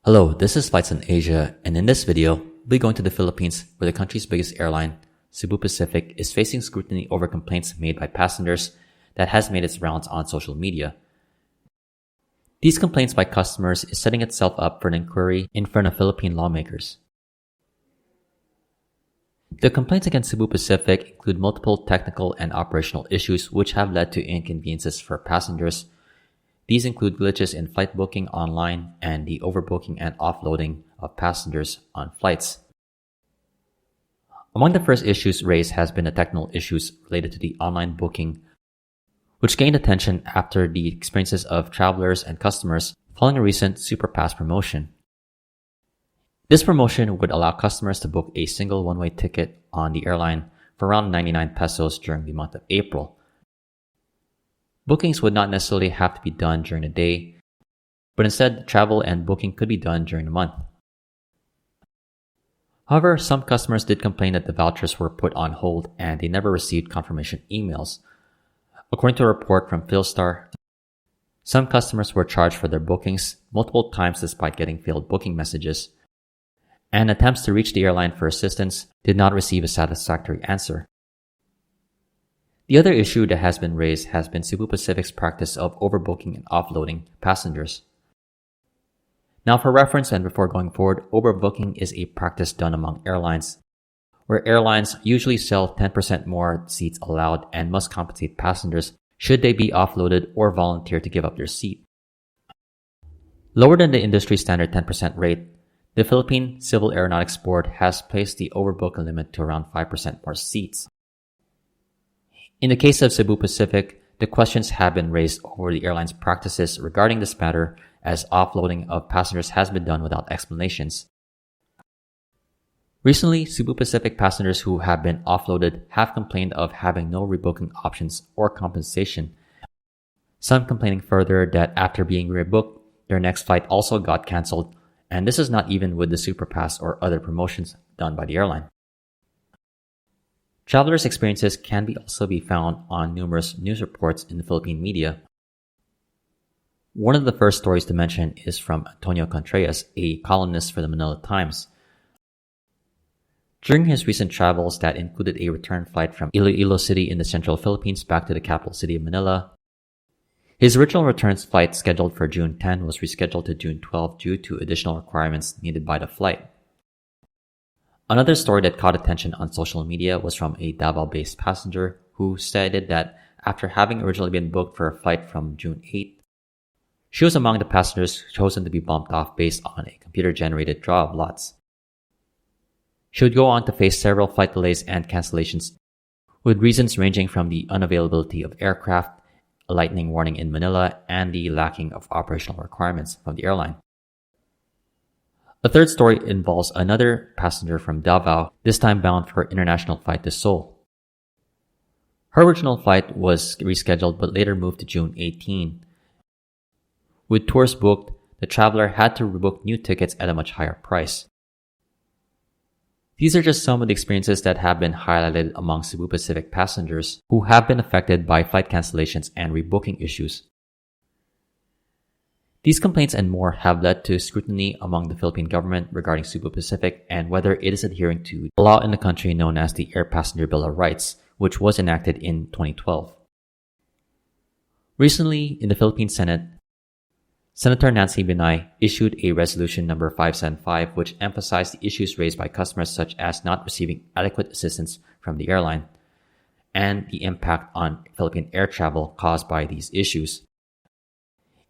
Hello, this is Flights in Asia, and in this video, we'll be going to the Philippines, where the country's biggest airline, Cebu Pacific, is facing scrutiny over complaints made by passengers that has made its rounds on social media. These complaints by customers is setting itself up for an inquiry in front of Philippine lawmakers. The complaints against Cebu Pacific include multiple technical and operational issues which have led to inconveniences for passengers. These include glitches in flight booking online and the overbooking and offloading of passengers on flights. Among the first issues raised has been the technical issues related to the online booking, which gained attention after the experiences of travelers and customers following a recent SuperPass promotion. This promotion would allow customers to book a single one-way ticket on the airline for around 99 pesos during the month of April. Bookings would not necessarily have to be done during the day, but instead travel and booking could be done during the month. However, some customers did complain that the vouchers were put on hold and they never received confirmation emails. According to a report from Philstar, some customers were charged for their bookings multiple times despite getting failed booking messages, and attempts to reach the airline for assistance did not receive a satisfactory answer. The other issue that has been raised has been Cebu Pacific's practice of overbooking and offloading passengers. Now, for reference and before going forward, overbooking is a practice done among airlines, where airlines usually sell 10% more seats allowed and must compensate passengers should they be offloaded or volunteer to give up their seat. Lower than the industry standard 10% rate, the Philippine Civil Aeronautics Board has placed the overbooking limit to around 5% more seats. In the case of Cebu Pacific, the questions have been raised over the airline's practices regarding this matter, as offloading of passengers has been done without explanations. Recently, Cebu Pacific passengers who have been offloaded have complained of having no rebooking options or compensation. Some complaining further that after being rebooked, their next flight also got cancelled, and this is not even with the SuperPass or other promotions done by the airline. Travelers' experiences can also be found on numerous news reports in the Philippine media. One of the first stories to mention is from Antonio Contreras, a columnist for the Manila Times. During his recent travels that included a return flight from Iloilo City in the central Philippines back to the capital city of Manila, his original return flight scheduled for June 10 was rescheduled to June 12 due to additional requirements needed by the flight. Another story that caught attention on social media was from a Davao-based passenger who stated that after having originally been booked for a flight from June 8, she was among the passengers chosen to be bumped off based on a computer-generated draw of lots. She would go on to face several flight delays and cancellations, with reasons ranging from the unavailability of aircraft, a lightning warning in Manila, and the lacking of operational requirements from the airline. A third story involves another passenger from Davao, this time bound for an international flight to Seoul. Her original flight was rescheduled but later moved to June 18. With tours booked, the traveler had to rebook new tickets at a much higher price. These are just some of the experiences that have been highlighted among Cebu Pacific passengers who have been affected by flight cancellations and rebooking issues. These complaints and more have led to scrutiny among the Philippine government regarding Cebu Pacific and whether it is adhering to a law in the country known as the Air Passenger Bill of Rights, which was enacted in 2012. Recently, in the Philippine Senate, Senator Nancy Binay issued a resolution number 575 which emphasized the issues raised by customers such as not receiving adequate assistance from the airline and the impact on Philippine air travel caused by these issues.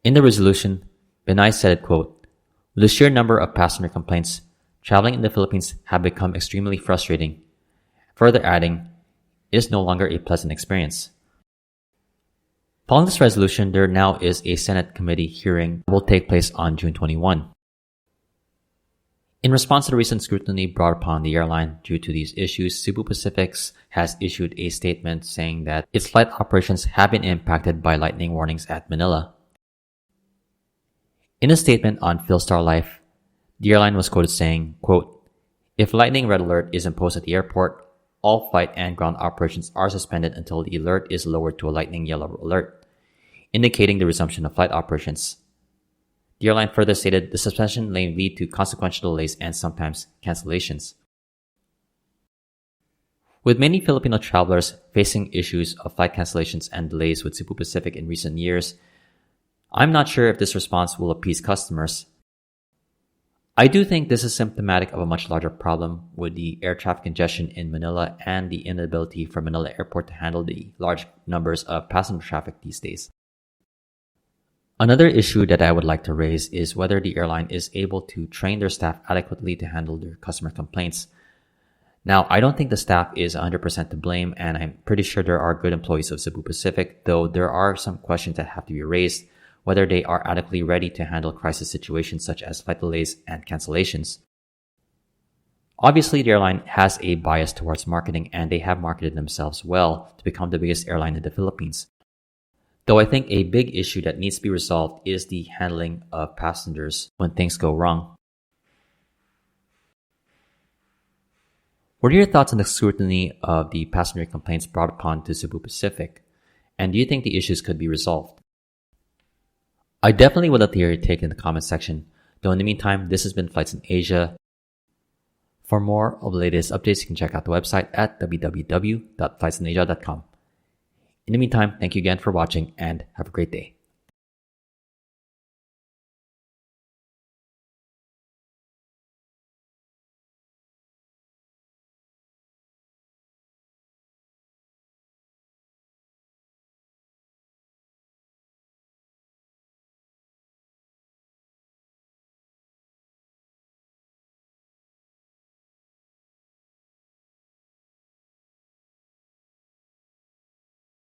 In the resolution, Binay said, quote, "With the sheer number of passenger complaints, traveling in the Philippines have become extremely frustrating." Further adding, "It is no longer a pleasant experience." Following this resolution, there now is a Senate committee hearing that will take place on June 21. In response to the recent scrutiny brought upon the airline due to these issues, Cebu Pacific has issued a statement saying that its flight operations have been impacted by lightning warnings at Manila. In a statement on Philstar Life, the airline was quoted saying, quote, "If lightning red alert is imposed at the airport, all flight and ground operations are suspended until the alert is lowered to a lightning yellow alert, indicating the resumption of flight operations. The airline further stated the suspension may lead to consequential delays and sometimes cancellations. With many Filipino travelers facing issues of flight cancellations and delays with Cebu Pacific in recent years, I'm not sure if this response will appease customers. I do think this is symptomatic of a much larger problem with the air traffic congestion in Manila and the inability for Manila Airport to handle the large numbers of passenger traffic these days. Another issue that I would like to raise is whether the airline is able to train their staff adequately to handle their customer complaints. Now, I don't think the staff is 100% to blame, and I'm pretty sure there are good employees of Cebu Pacific, though there are some questions that have to be raised, whether they are adequately ready to handle crisis situations such as flight delays and cancellations. Obviously, the airline has a bias towards marketing, and they have marketed themselves well to become the biggest airline in the Philippines. Though I think a big issue that needs to be resolved is the handling of passengers when things go wrong. What are your thoughts on the scrutiny of the passenger complaints brought upon to Cebu Pacific? And do you think the issues could be resolved? I definitely would love to hear your take in the comment section. Though in the meantime, this has been Flights in Asia. For more of the latest updates, you can check out the website at www.flightsinasia.com. In the meantime, thank you again for watching and have a great day.